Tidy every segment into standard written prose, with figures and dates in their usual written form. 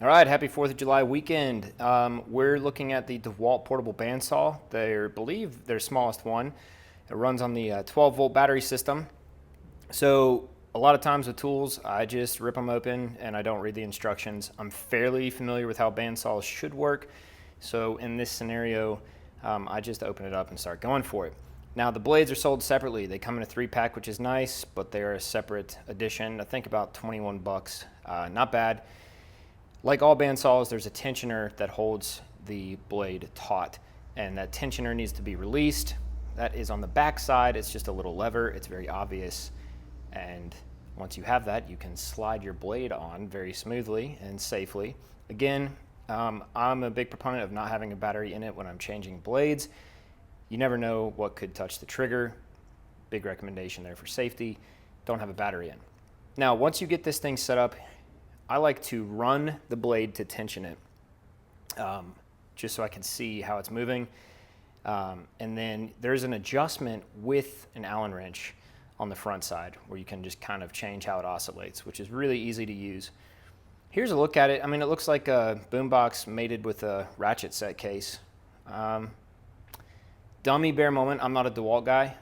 All right, happy 4th of July weekend. We're looking at the DeWalt portable bandsaw. I believe their smallest one. It runs on the 12-volt battery system. So a lot of times with tools, I just rip them open and I don't read the instructions. I'm fairly familiar with how bandsaws should work. So in this scenario, I just open it up and start going for it. Now the blades are sold separately. They come in a 3-pack, which is nice, but they're a separate edition. I think about 21 bucks. Not bad. Like all bandsaws, there's a tensioner that holds the blade taut, and that tensioner needs to be released. That is on the back side. It's just a little lever. It's very obvious, and once you have that, you can slide your blade on very smoothly and safely. Again, I'm a big proponent of not having a battery in it when I'm changing blades. You never know what could touch the trigger. Big recommendation there for safety. Don't have a battery in. Now, once you get this thing set up, I like to run the blade to tension it, just so I can see how it's moving. And then there's an adjustment with an Allen wrench on the front side where you can just kind of change how it oscillates, which is really easy to use. Here's a look at it. I mean, it looks like a boombox mated with a ratchet set case. Dummy bare moment, I'm not a DeWalt guy.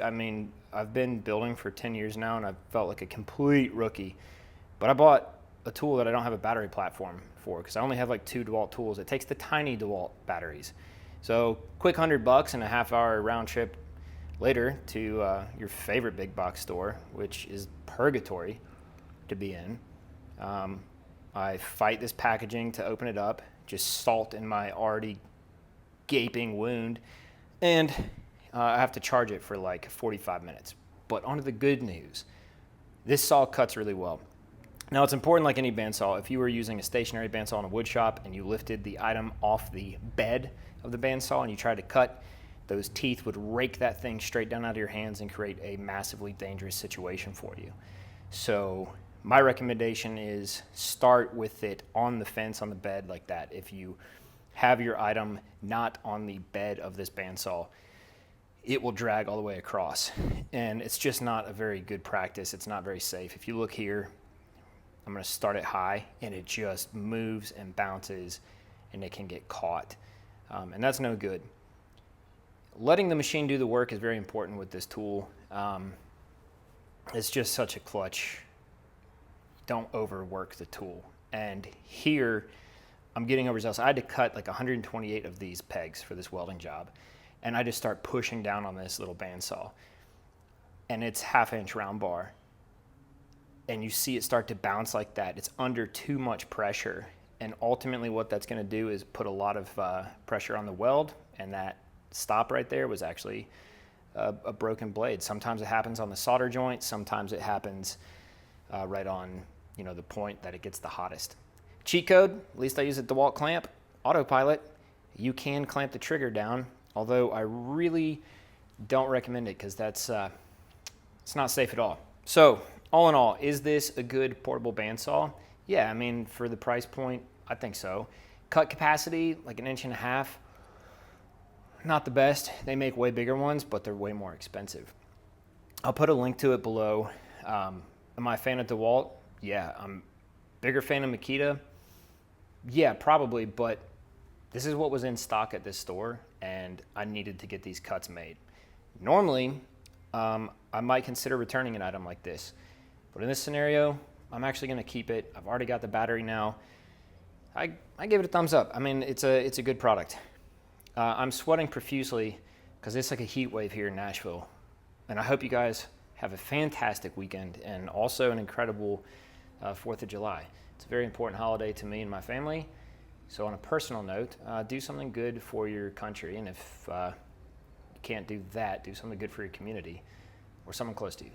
I mean, I've been building for 10 years now and I've felt like a complete rookie. But I bought a tool that I don't have a battery platform for because I only have like 2 DeWalt tools. It takes the tiny DeWalt batteries. So quick $100 and a half-hour round trip later to your favorite big box store, which is purgatory to be in. I fight this packaging to open it up, just salt in my already gaping wound, and I have to charge it for like 45 minutes. But on to the good news. This saw cuts really well. Now it's important, like any bandsaw, if you were using a stationary bandsaw in a wood shop and you lifted the item off the bed of the bandsaw and you tried to cut, those teeth would rake that thing straight down out of your hands and create a massively dangerous situation for you. So my recommendation is start with it on the fence on the bed like that. If you have your item not on the bed of this bandsaw, it will drag all the way across. And it's just not a very good practice. It's not very safe. If you look here, I'm going to start it high and it just moves and bounces and it can get caught. And that's no good. Letting the machine do the work is very important with this tool. It's just such a clutch. Don't overwork the tool. And here I'm getting overzealous. I had to cut like 128 of these pegs for this welding job. And I just start pushing down on this little bandsaw. And it's 1/2 inch round bar. And you see it start to bounce like that. It's under too much pressure. And ultimately what that's going to do is put a lot of pressure on the weld. And that stop right there was actually a broken blade. Sometimes it happens on the solder joint. Sometimes it happens right on the point that it gets the hottest. Cheat code, at least I use a DeWalt clamp, autopilot. You can clamp the trigger down, although I really don't recommend it because it's not safe at all. So all in all, is this a good portable bandsaw? Yeah, I mean, for the price point, I think so. Cut capacity, like 1.5 inches, not the best. They make way bigger ones, but they're way more expensive. I'll put a link to it below. Am I a fan of DeWalt? Yeah. I'm a bigger fan of Makita? Yeah, probably, but this is what was in stock at this store, and I needed to get these cuts made. Normally, I might consider returning an item like this. But in this scenario, I'm actually going to keep it. I've already got the battery now. I give it a thumbs up. I mean, it's a good product. I'm sweating profusely because it's like a heat wave here in Nashville. And I hope you guys have a fantastic weekend and also an incredible 4th of July. It's a very important holiday to me and my family. So on a personal note, do something good for your country. And if you can't do that, do something good for your community or someone close to you.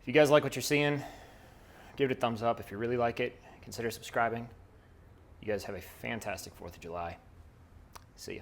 If you guys like what you're seeing, give it a thumbs up. If you really like it, consider subscribing. You guys have a fantastic 4th of July. See ya.